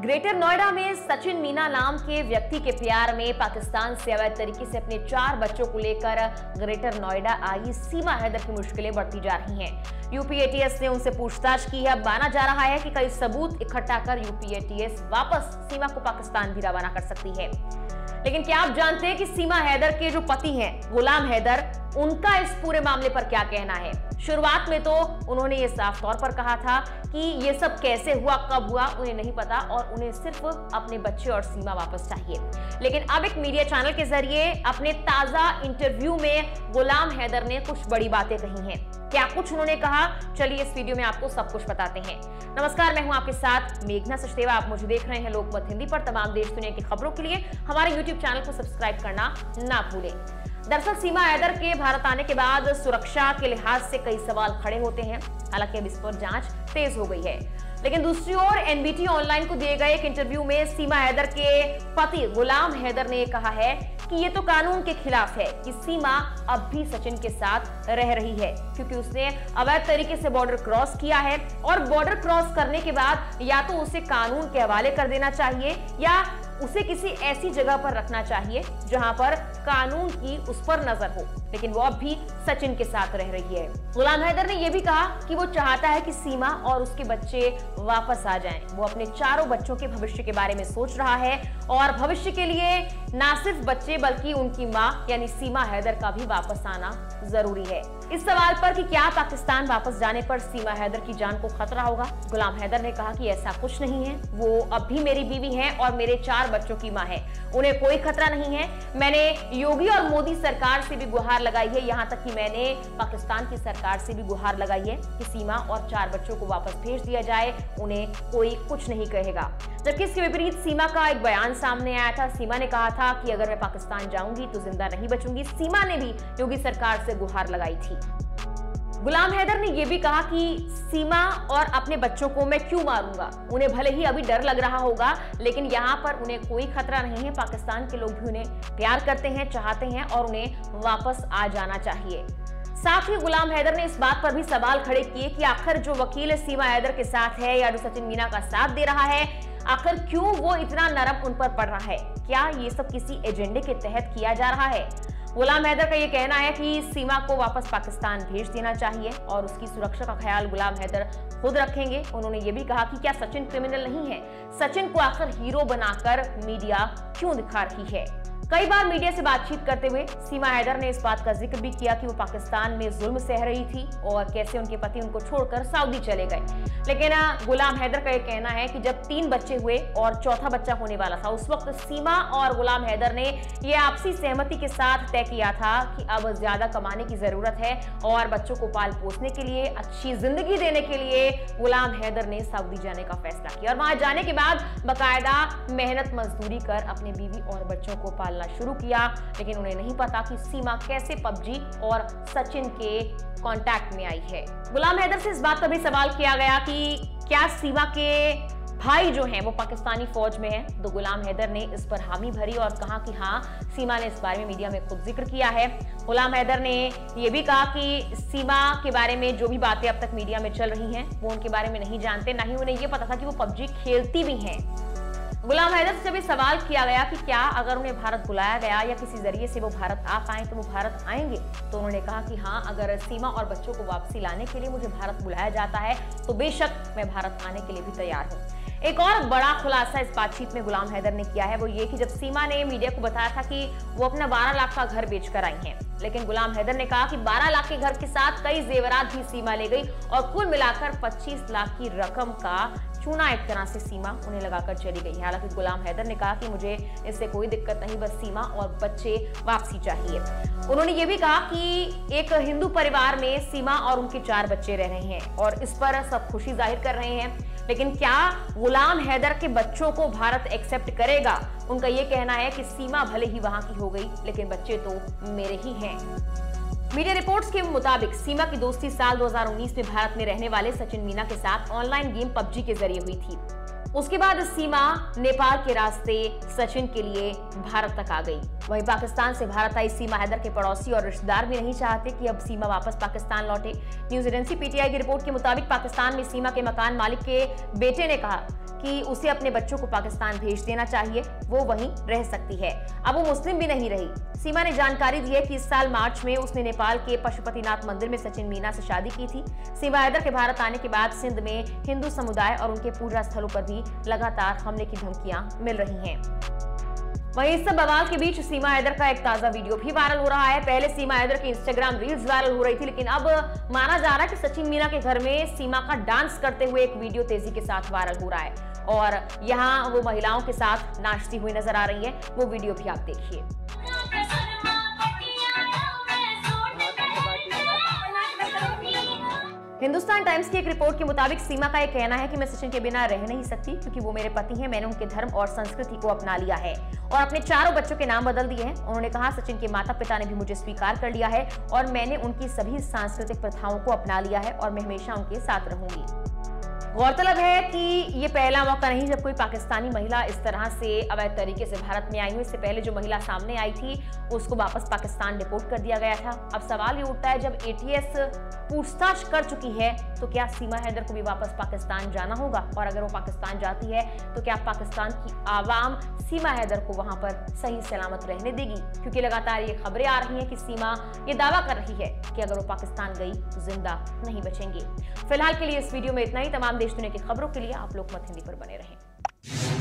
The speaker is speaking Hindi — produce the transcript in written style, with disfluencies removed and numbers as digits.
ग्रेटर नोएडा में सचिन मीना नाम के व्यक्ति के प्यार में पाकिस्तान से अवैध तरीके से अपने 4 बच्चों को लेकर ग्रेटर नोएडा आई सीमा हैदर की मुश्किलें बढ़ती जा रही हैं। यूपी एटीएस ने उनसे पूछताछ की है। माना जा रहा है कि कई सबूत इकट्ठा कर यूपी एटीएस वापस सीमा को पाकिस्तान भी रवाना कर सकती है। लेकिन क्या आप जानते हैं कि सीमा हैदर के जो पति हैं गुलाम हैदर, उनका इस पूरे मामले पर क्या कहना है? शुरुआत में तो उन्होंने ये साफ तौर पर कहा था कि ये सब कैसे हुआ, कब हुआ, उन्हें नहीं पता और उन्हें सिर्फ अपने बच्चे और सीमा वापस चाहिए। लेकिन अब एक मीडिया चैनल के जरिए अपने ताजा इंटरव्यू में गुलाम हैदर ने कुछ बड़ी बातें कही हैं। क्या कुछ उन्होंने कहा, चलिए इस वीडियो में आपको सब कुछ बताते हैं। नमस्कार, मैं हूं आपके साथ मेघना सचदेवा। आप मुझे देख रहे हैं लोकमत हिंदी पर। तमाम देश दुनिया की खबरों के लिए हमारे यूट्यूब चैनल को सब्सक्राइब करना ना भूलें। दरअसल सीमा हैदर के भारत आने के बाद सुरक्षा के लिहाज से कई सवाल खड़े होते हैं। हालांकि अब इस पर जांच तेज हो गई है। लेकिन दूसरी ओर एनबीटी ऑनलाइन को दिए गए एक इंटरव्यू में सीमा हैदर के पति गुलाम हैदर ने कहा है कि ये तो कानून के खिलाफ है कि सीमा अब भी सचिन के साथ रह रही है, क्योंकि उसने अवैध तरीके से बॉर्डर क्रॉस किया है और बॉर्डर क्रॉस करने के बाद या तो उसे कानून के हवाले कर देना चाहिए या उसे किसी ऐसी जगह पर रखना चाहिए जहां पर कानून की उस पर नजर हो। लेकिन वो अब भी सचिन के साथ रह रही है। गुलाम हैदर ने यह भी कहा कि वो चाहता है कि सीमा और उसके बच्चे वापस आ जाएं। वो अपने 4 बच्चों के भविष्य के बारे में सोच रहा है और भविष्य के लिए ना सिर्फ बच्चे बल्कि उनकी मां यानी सीमा हैदर का भी वापस आना जरूरी है। इस सवाल पर कि क्या पाकिस्तान वापस जाने पर सीमा हैदर की जान को खतरा होगा, गुलाम हैदर ने कहा कि ऐसा कुछ नहीं है। वो अब भी मेरी बीवी है और मेरे 4 बच्चों की मां है। उन्हें कोई खतरा नहीं है। मैंने योगी और मोदी सरकार से भी गुहार लगाई है, यहाँ तक कि मैंने पाकिस्तान की सरकार से भी गुहार लगाई है कि सीमा और 4 बच्चों को वापस भेज दिया जाए। उन्हें कोई कुछ नहीं कहेगा। जबकि इसके विपरीत सीमा का एक बयान सामने आया था। सीमा ने कहा था कि अगर मैं पाकिस्तान जाऊंगी तो जिंदा नहीं बचूंगी। सीमा ने भी योगी सरकार से गुहार लगाई थी। गुलाम हैदर ने यह भी कहा कि सीमा और अपने बच्चों को मैं क्यों मारूंगा। उन्हें भले ही अभी डर लग रहा होगा, लेकिन यहाँ पर उन्हें कोई खतरा नहीं है। पाकिस्तान के लोग भी उन्हें प्यार करते हैं, चाहते हैं और उन्हें वापस आ जाना चाहिए। साथ ही गुलाम हैदर ने इस बात पर भी सवाल खड़े किए कि आखिर जो वकील सीमा हैदर के साथ है या जो सचिन मीना का साथ दे रहा है, आखिर क्यों वो इतना नरम उन पर पड़ रहा है? क्या ये सब किसी एजेंडे के तहत किया जा रहा है? गुलाम हैदर का ये कहना है कि सीमा को वापस पाकिस्तान भेज देना चाहिए और उसकी सुरक्षा का ख्याल गुलाम हैदर खुद रखेंगे। उन्होंने ये भी कहा कि क्या सचिन क्रिमिनल नहीं है? सचिन को आखिर हीरो बनाकर मीडिया क्यों दिखा रही है? कई बार मीडिया से बातचीत करते हुए सीमा हैदर ने इस बात का जिक्र भी किया कि वो पाकिस्तान में जुल्म सह रही थी और कैसे उनके पति उनको छोड़कर सऊदी चले गए। लेकिन गुलाम हैदर का ये कहना है कि जब 3 बच्चे हुए और चौथा बच्चा होने वाला था, उस वक्त सीमा और गुलाम हैदर ने ये आपसी सहमति के साथ तय किया था कि अब ज्यादा कमाने की जरूरत है और बच्चों को पाल पोसने के लिए, अच्छी जिंदगी देने के लिए गुलाम हैदर ने सऊदी जाने का फैसला किया और वहां जाने के बाद बाकायदा मेहनत मजदूरी कर अपने बीवी और बच्चों को पालना शुरू किया। लेकिन उन्हें नहीं पता कि सीमा कैसे पबजी और सचिन के कांटेक्ट में आई है। गुलाम हैदर से इस बात पर भी सवाल किया गया कि क्या सीमा के भाई जो हैं वो पाकिस्तानी फौज में हैं, तो गुलाम हैदर ने इस पर हामी भरी और कहा कि हाँ, सीमा ने इस बारे में मीडिया में खुद जिक्र किया है। गुलाम हैदर ने यह भी कहा कि सीमा के बारे में जो भी बातें अब तक मीडिया में चल रही हैं वो उनके बारे में नहीं जानते, ना ही उन्हें ये पता था कि वो पबजी खेलती भी हैं। गुलाम हैदर से भी सवाल किया गया कि क्या अगर उन्हें भारत बुलाया गया या किसी जरिए से वो भारत आ पाए तो वो भारत आएंगे, तो उन्होंने कहा कि हाँ, अगर सीमा और बच्चों को वापसी लाने के लिए मुझे भारत बुलाया जाता है तो बेशक मैं भारत आने के लिए भी तैयार हूँ। एक और बड़ा खुलासा इस बातचीत में गुलाम हैदर ने किया है, वो ये कि जब सीमा ने मीडिया को बताया था कि वो अपना 12 लाख का घर बेचकर आई हैं, लेकिन गुलाम हैदर ने कहा कि 12 लाख के घर के साथ कई जेवरात भी सीमा ले गई और कुल मिलाकर 25 लाख की रकम का चूना एक तरह से सीमा उन्हें लगाकर चली गई। हालांकि गुलाम हैदर ने कहा कि मुझे इससे कोई दिक्कत नहीं, बस सीमा और बच्चे वापसी चाहिए। उन्होंने ये भी कहा कि एक हिंदू परिवार में सीमा और उनके 4 बच्चे रह रहे हैं और इस पर सब खुशी जाहिर कर रहे हैं। लेकिन क्या गुलाम हैदर के बच्चों को भारत एक्सेप्ट करेगा? उनका यह कहना है कि सीमा भले ही वहां की हो गई, लेकिन बच्चे तो मेरे ही हैं। मीडिया रिपोर्ट्स के मुताबिक सीमा की दोस्ती साल 2019 में भारत में रहने वाले सचिन मीना के साथ ऑनलाइन गेम पबजी के जरिए हुई थी। उसके बाद सीमा नेपाल के रास्ते सचिन के लिए भारत तक आ गई। वहीं पाकिस्तान से भारत आई सीमा हैदर के पड़ोसी और रिश्तेदार भी नहीं चाहते कि अब सीमा वापस पाकिस्तान लौटे। न्यूज एजेंसी पीटीआई की रिपोर्ट के मुताबिक पाकिस्तान में सीमा के मकान मालिक के बेटे ने कहा कि उसे अपने बच्चों को पाकिस्तान भेज देना चाहिए, वो वहीं रह सकती है। अब वो मुस्लिम भी नहीं रही। सीमा ने जानकारी दी है कि इस साल मार्च में उसने नेपाल के पशुपतिनाथ मंदिर में सचिन मीना से शादी की थी। सीमा हैदर के भारत आने के बाद सिंध में हिंदू समुदाय और उनके पूजा स्थलों पर भी लगातार हमले की धमकियां मिल रही हैं। वहीं इस सब बवाल के बीच सीमा हैदर का एक ताजा वीडियो भी वायरल हो रहा है। पहले सीमा हैदर की इंस्टाग्राम रील्स वायरल हो रही थी, लेकिन अब माना जा रहा है कि सचिन मीना के घर में सीमा का डांस करते हुए एक वीडियो तेजी के साथ वायरल हो रहा है और यहाँ वो महिलाओं के साथ नाचती हुई नजर आ रही है। वो वीडियो भी आप देखिए। हिंदुस्तान टाइम्स की एक रिपोर्ट के मुताबिक सीमा का यह कहना है कि मैं सचिन के बिना रह नहीं सकती, क्योंकि वो मेरे पति हैं। मैंने उनके धर्म और संस्कृति को अपना लिया है और अपने चारों बच्चों के नाम बदल दिए हैं। उन्होंने कहा, सचिन के माता पिता ने भी मुझे स्वीकार कर लिया है और मैंने उनकी सभी सांस्कृतिक प्रथाओं को अपना लिया है और मैं हमेशा उनके साथ रहूंगी। गौरतलब है कि ये पहला मौका नहीं जब कोई पाकिस्तानी महिला इस तरह से अवैध तरीके से भारत में आई हुई। इससे पहले जो महिला सामने आई थी उसको वापस पाकिस्तान डिपोर्ट कर दिया गया था। अब सवाल ये उठता है, जब एटीएस पूछताछ कर चुकी है तो क्या सीमा हैदर को भी वापस पाकिस्तान जाना होगा? और अगर वो पाकिस्तान जाती है तो क्या पाकिस्तान की आवाम सीमा हैदर को वहां पर सही सलामत रहने देगी? क्योंकि लगातार ये खबरें आ रही हैं कि सीमा ये दावा कर रही है कि अगर वो पाकिस्तान गई तो जिंदा नहीं बचेंगी। फिलहाल के लिए इस वीडियो में इतना ही। तमाम देश दुनिया की खबरों के लिए आप लोग मत हिंदी पर बने रहें।